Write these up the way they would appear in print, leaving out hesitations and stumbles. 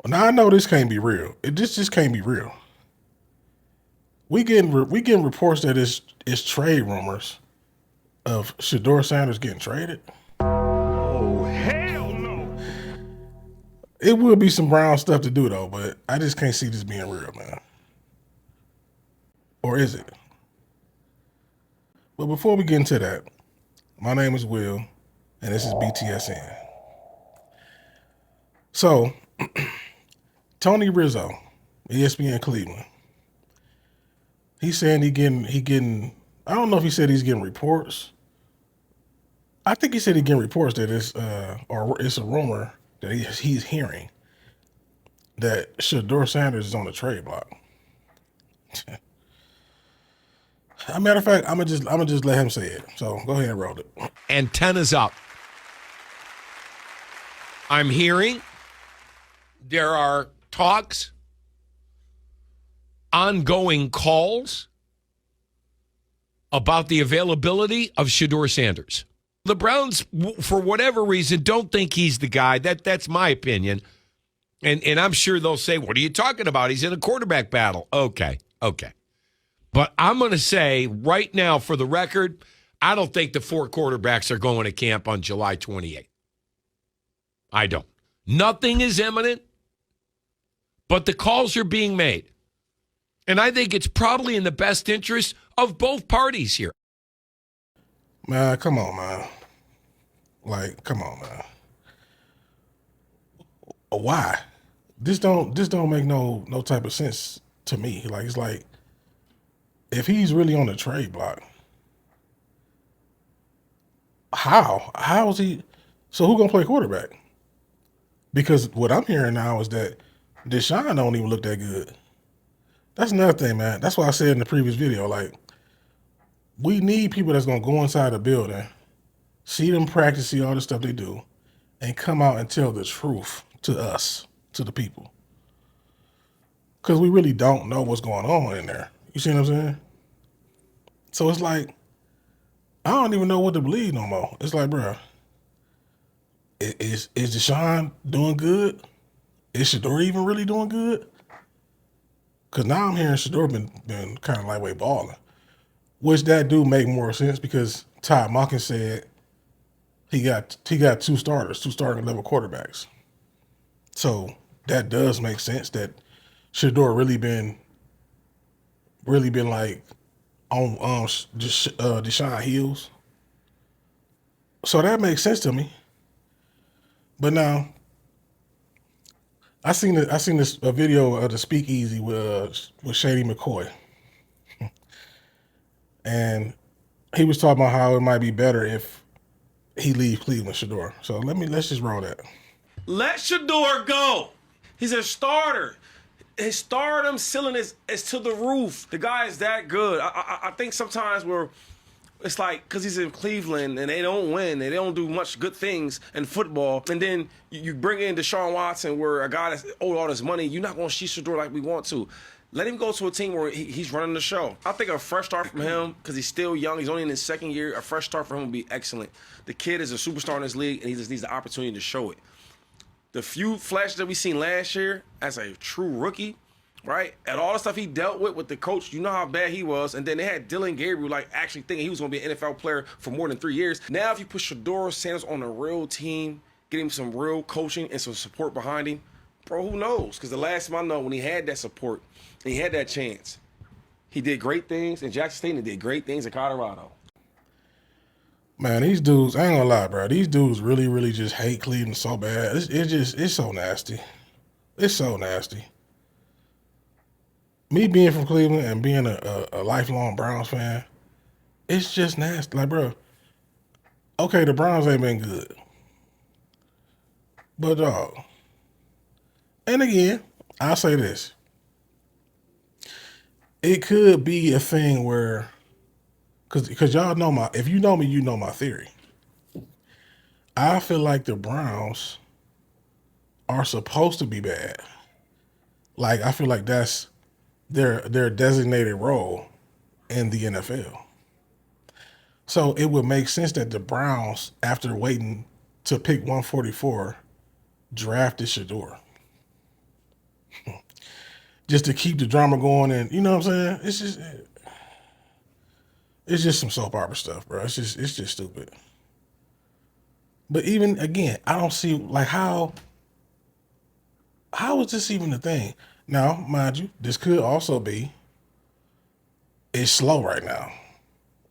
Now I know this can't be real. This just can't be real. We getting reports that it's trade rumors of Shedeur Sanders getting traded. Oh, hell no. It would be some Brown stuff to do though, but I just can't see this being real, man. Or is it? But before we get into that, my name is Will, and this is BTSN. So, Tony Rizzo, ESPN Cleveland, he's saying he getting. I don't know if he said he's getting reports. I think he said he's getting reports that or it's a rumor that he's hearing that Shedeur Sanders is on the trade block. As a matter of fact, I'm gonna just let him say it. So go ahead and roll it. Antennas up. I'm hearing there are talks, ongoing calls about the availability of Shedeur Sanders. The Browns, for whatever reason, don't think he's the guy. That's my opinion. And I'm sure they'll say, what are you talking about? He's in a quarterback battle. Okay. But I'm going to say right now, for the record, I don't think the 4 quarterbacks are going to camp on July 28th. I don't. Nothing is imminent, but the calls are being made. And I think it's probably in the best interest of both parties here. Man, come on, man. Like, come on, man. Why? This don't make no type of sense to me. Like, it's like, if he's really on the trade block, how is he? So who gonna play quarterback? Because what I'm hearing now is that Deshaun don't even look that good. That's another thing, man. That's why I said in the previous video, like, we need people that's gonna go inside the building, see them practice, see all the stuff they do, and come out and tell the truth to us, to the people. Because we really don't know what's going on in there. You see what I'm saying? So it's like, I don't even know what to believe no more. It's like, bro, is Deshaun doing good? Is Shedeur even really doing good? Because now I'm hearing Shedeur been kind of lightweight balling. Which that do make more sense because Todd Monken said he got 2 starters, 2 starting level quarterbacks. So that does make sense that Shedeur really been like on Deshaun heels. So that makes sense to me. But now I seen this a video of the speakeasy with Shady McCoy. And he was talking about how it might be better if he leave Cleveland, Shedeur. So let's just roll that. Let Shedeur go. He's a starter. His stardom ceiling is to the roof. The guy is that good. I think sometimes it's like because he's in Cleveland and they don't win and they don't do much good things in football. And then you bring in Deshaun Watson, where a guy that's owed all this money, you're not going to see Shedeur like we want to. Let him go to a team where he's running the show. I think a fresh start from him, because he's still young, he's only in his 2nd year, a fresh start for him would be excellent. The kid is a superstar in this league, and he just needs the opportunity to show it. The few flashes that we seen last year as a true rookie, right? And all the stuff he dealt with the coach, you know how bad he was. And then they had Dylan Gabriel, like, actually thinking he was going to be an NFL player for more than 3 years. Now if you put Shedeur Sanders on a real team, get him some real coaching and some support behind him, bro, who knows? Because the last time I know, when he had that support, and he had that chance, he did great things in Jackson State and did great things in Colorado. Man, these dudes, I ain't gonna lie, bro. These dudes really, really just hate Cleveland so bad. It's so nasty. It's so nasty. Me being from Cleveland and being a lifelong Browns fan, it's just nasty. Like, bro, okay, the Browns ain't been good. But, dog, and again, I'll say this. It could be a thing where, because y'all know if you know me, you know my theory. I feel like the Browns are supposed to be bad. Like, I feel like that's their designated role in the NFL. So it would make sense that the Browns, after waiting to pick 144, drafted Shedeur. just to keep the drama going, and you know what I'm saying? It's just some soap opera stuff, bro. It's just stupid. But even again, I don't see like how is this even a thing? Now, mind you, this could also be it's slow right now.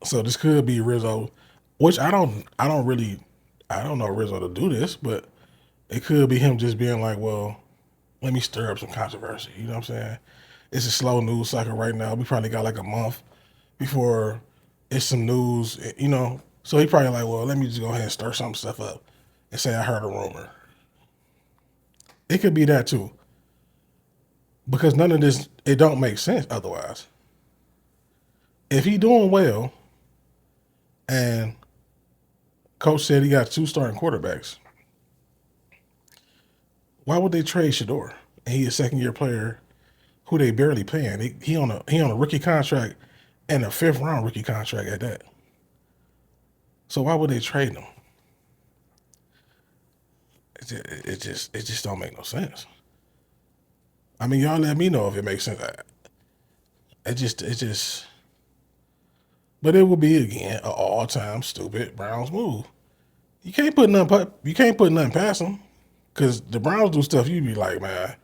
So this could be Rizzo, which I don't know Rizzo to do this, but it could be him just being like, well, let me stir up some controversy. You know what I'm saying? It's a slow news cycle right now. We probably got like a month before it's some news, you know. So he probably like, well, let me just go ahead and stir some stuff up and say I heard a rumor. It could be that too. Because none of this, it don't make sense otherwise. If he doing well and coach said he got 2 starting quarterbacks, why would they trade Shedeur? And he a second-year player who they barely paying. He on a rookie contract and a 5th-round rookie contract at that. So why would they trade him? It just don't make no sense. I mean, y'all let me know if it makes sense. It just. But it will be again an all-time stupid Browns move. You can't put nothing past them, because the Browns do stuff you be like, man,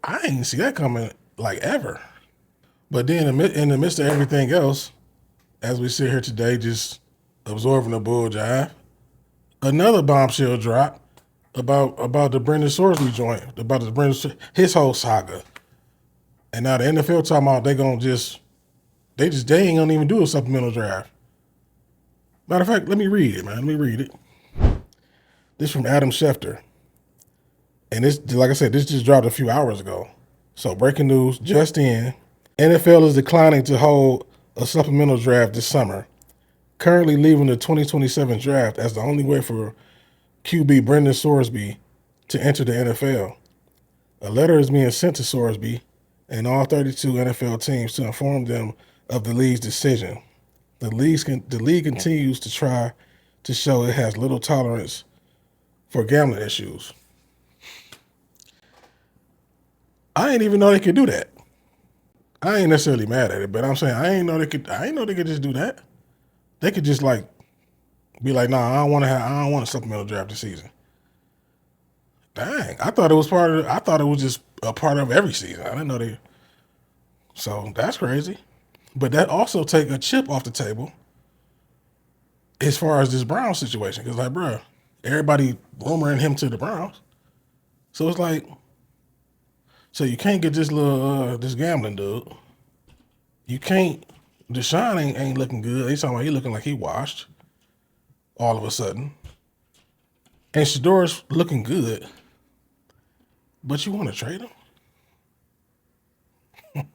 I ain't see that coming like ever. But then in the midst of everything else, as we sit here today, just absorbing the bull jive, another bombshell drop about the Brendan Sorsby joint, about his whole saga, and now the NFL talking about they ain't gonna even do a supplemental draft. Matter of fact, let me read it, man. Let me read it. This from Adam Schefter. And this, like I said, this just dropped a few hours ago. So breaking news just in. NFL is declining to hold a supplemental draft this summer, currently leaving the 2027 draft as the only way for QB Brendan Sorsby to enter the NFL. A letter is being sent to Sorsby and all 32 NFL teams to inform them of the league's decision. The league continues to try to show it has little tolerance for gambling issues. I ain't even know they could do that. I ain't necessarily mad at it, but I'm saying I ain't know they could just do that. They could just like be like, nah, I don't want a supplemental draft this season. Dang, I thought it was just a part of every season. I didn't know they. So that's crazy. But that also take a chip off the table as far as this Browns situation. Because, like, bro, everybody rumoring him to the Browns. So it's like, so you can't get this this gambling dude. You can't. Deshaun ain't looking good. They talking about he looking like he washed all of a sudden. And Shedeur's looking good. But you want to trade him?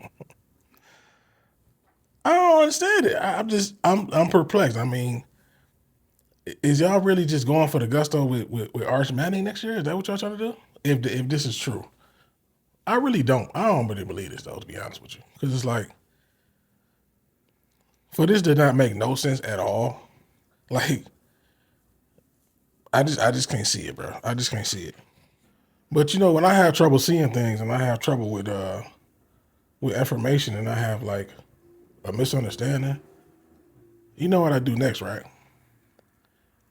I don't understand it. I'm perplexed. I mean, is y'all really just going for the gusto with Arch Manning next year? Is that what y'all trying to do? If this is true, I really don't. I don't really believe this though, to be honest with you, because it's like for this to not make no sense at all. Like, I just can't see it, bro. I just can't see it. But you know, when I have trouble seeing things and I have trouble with information and I have like a misunderstanding, you know what I do next, right?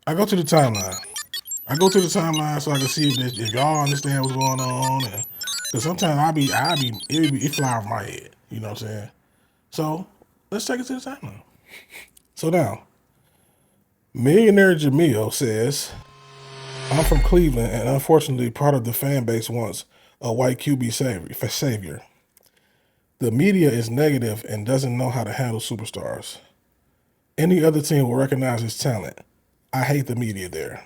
I go to the timeline. So I can see if y'all understand what's going on. Because sometimes it fly off my head. You know what I'm saying? So let's take it to the timeline. So now, Millionaire Jamil says, I'm from Cleveland, and unfortunately, part of the fan base wants a white QB savior. The media is negative and doesn't know how to handle superstars. Any other team will recognize his talent. I hate the media there.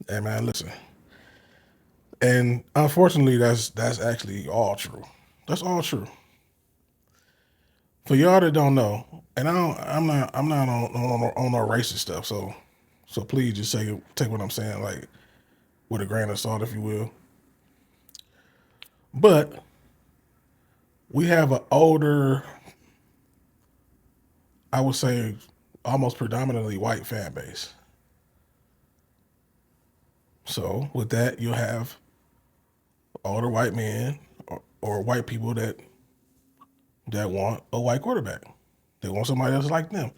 Hey man, listen. And unfortunately, that's actually all true. That's all true. For y'all that don't know, and I'm not on no racist stuff, so please just take what I'm saying like with a grain of salt, if you will. But we have an older, I would say, almost predominantly white fan base. So with that, you'll have older white men or white people that want a white quarterback. They want somebody else like them.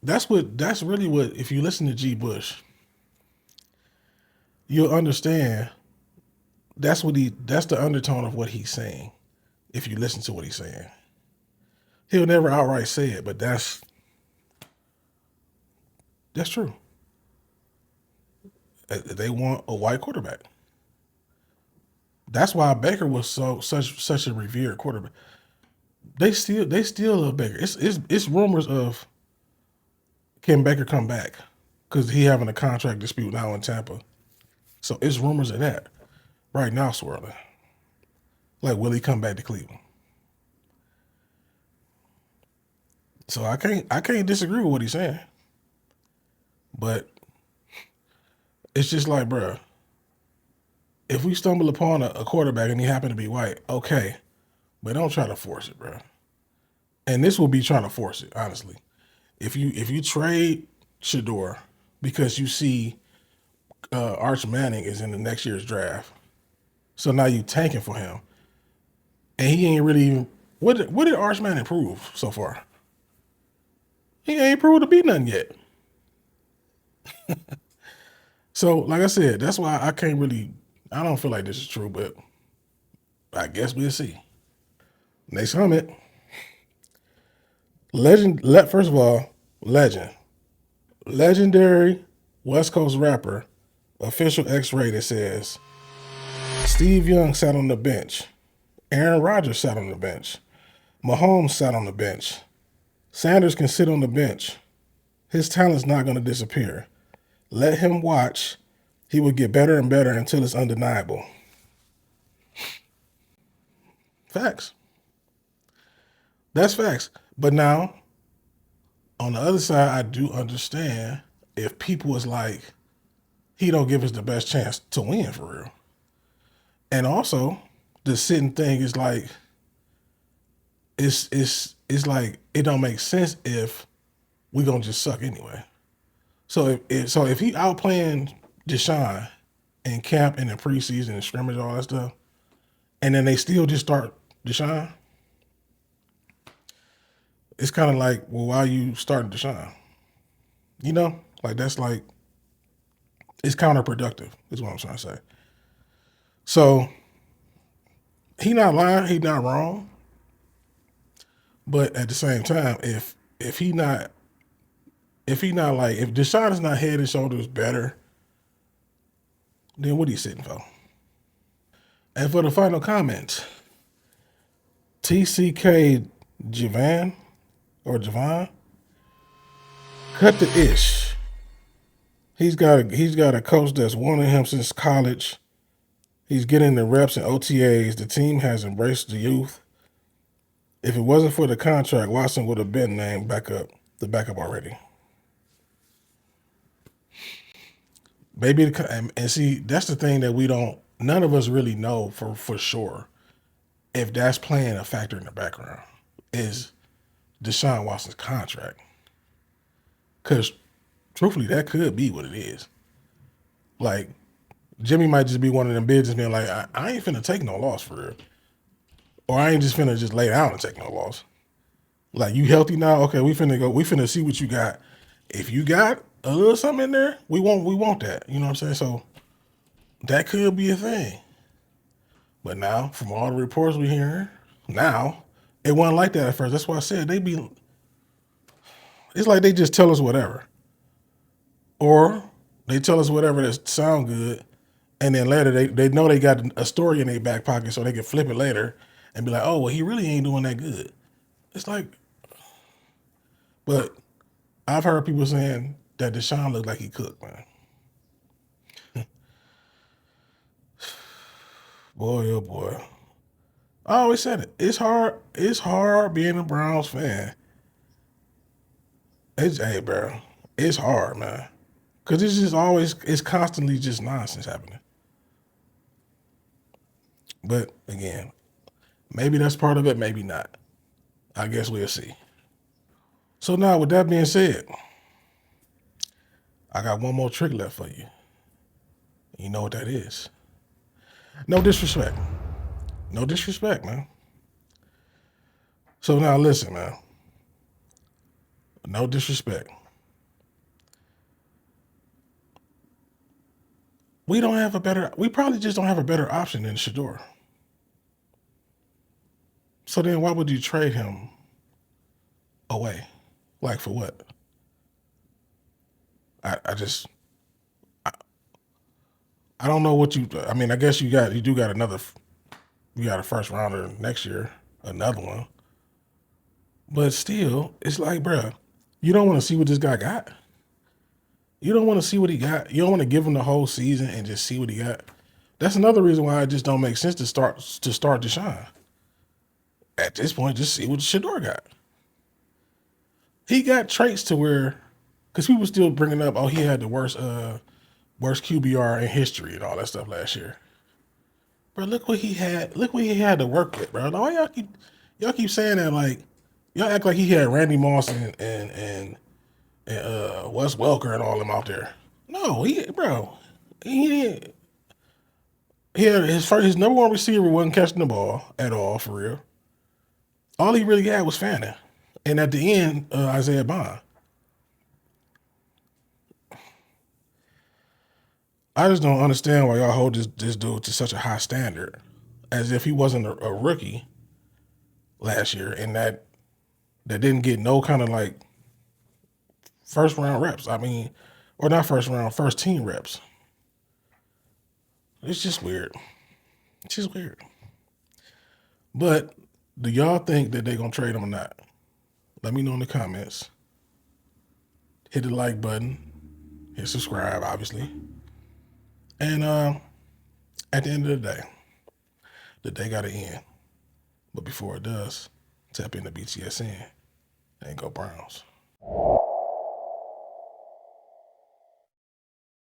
That's really what, if you listen to G. Bush, you'll understand that's the undertone of what he's saying. If you listen to what he's saying, he'll never outright say it, but that's true. They want a white quarterback. That's why Baker was such a revered quarterback. They still love Baker. It's rumors of, can Baker come back, because he having a contract dispute now in Tampa. So it's rumors of that right now swirling. Like, will he come back to Cleveland? So I can't disagree with what he's saying. But it's just like, bruh, if we stumble upon a quarterback and he happen to be white, okay, but don't try to force it, bruh. And this will be trying to force it, honestly. If you trade Shedeur because you see Arch Manning is in the next year's draft, so now you tanking for him, and he ain't really even, what did Arch Manning prove so far? He ain't proved to be nothing yet. So, like I said, that's why I don't feel like this is true, but I guess we'll see. Next comment. First of all, legendary West Coast rapper, official X-rated says, Steve Young sat on the bench. Aaron Rodgers sat on the bench. Mahomes sat on the bench. Sanders can sit on the bench. His talent's not going to disappear. Let him watch. He will get better and better until it's undeniable. Facts. That's facts. But now, on the other side, I do understand if people is like, he don't give us the best chance to win for real. And also, the sitting thing is like, it's like, it don't make sense if we gonna just suck anyway. So if he outplaying Deshaun in camp and in preseason and scrimmage, all that stuff, and then they still just start Deshaun, it's kind of like, well, why are you starting Deshaun? You know, like that's like, it's counterproductive, is what I'm trying to say. So he not lying, he not wrong. But at the same time, if Deshaun is not head and shoulders better, then what are you sitting for? And for the final comment, TCK Javon, cut the ish. He's got a coach that's wanted him since college. He's getting the reps and OTAs. The team has embraced the youth. If it wasn't for the contract, Watson would have been named the backup already. Maybe, and see, that's the thing that none of us really know for sure if that's playing a factor in the background, is Deshaun Watson's contract. Because truthfully, that could be what it is. Like, Jimmy might just be one of them businessmen like, I ain't finna take no loss for real. Or I ain't just finna just lay down and take no loss. Like, you healthy now? Okay, we finna see what you got. If you got a little something in there, we want that. You know what I'm saying? So that could be a thing. But now, from all the reports we hearing, now, it wasn't like that at first. That's why I said it's like they just tell us whatever. Or they tell us whatever that sound good, and then later they know they got a story in their back pocket so they can flip it later and be like, oh, well, he really ain't doing that good. It's like, but I've heard people saying that Deshaun looked like he cooked, man. Boy, oh boy. I always said it. It's hard being a Browns fan. Hey, bro. It's hard, man. Because it's constantly just nonsense happening. But again, maybe that's part of it, maybe not. I guess we'll see. So now, with that being said, I got one more trick left for you. You know what that is. No disrespect. No disrespect, man. So now listen, man. No disrespect. We probably just don't have a better option than Shedeur. So then why would you trade him away? Like for what? I don't know what I mean, I guess you got a first rounder next year, another one. But still, it's like, bruh, you don't want to see what this guy got. You don't want to see what he got. You don't want to give him the whole season and just see what he got. That's another reason why it just don't make sense to start Deshaun. At this point, just see what Shedeur got. He got traits to where, because people still bringing up, oh, he had the worst QBR in history and all that stuff last year. Bro, look what he had. Look what he had to work with, bro. Now, why y'all keep saying that? Like, y'all act like he had Randy Moss and Wes Welker and all them out there. No, he had his number one receiver wasn't catching the ball at all for real. All he really had was Fanning, and at the end, Isaiah Bond. I just don't understand why y'all hold this dude to such a high standard, as if he wasn't a rookie last year, and that didn't get no kind of like first round reps. I mean, or not first round, first team reps. It's just weird. It's just weird. But do y'all think that they're gonna trade him or not? Let me know in the comments. Hit the like button. Hit subscribe, obviously. And at the end of the day gotta end. But before it does, tap into BTSN and go Browns.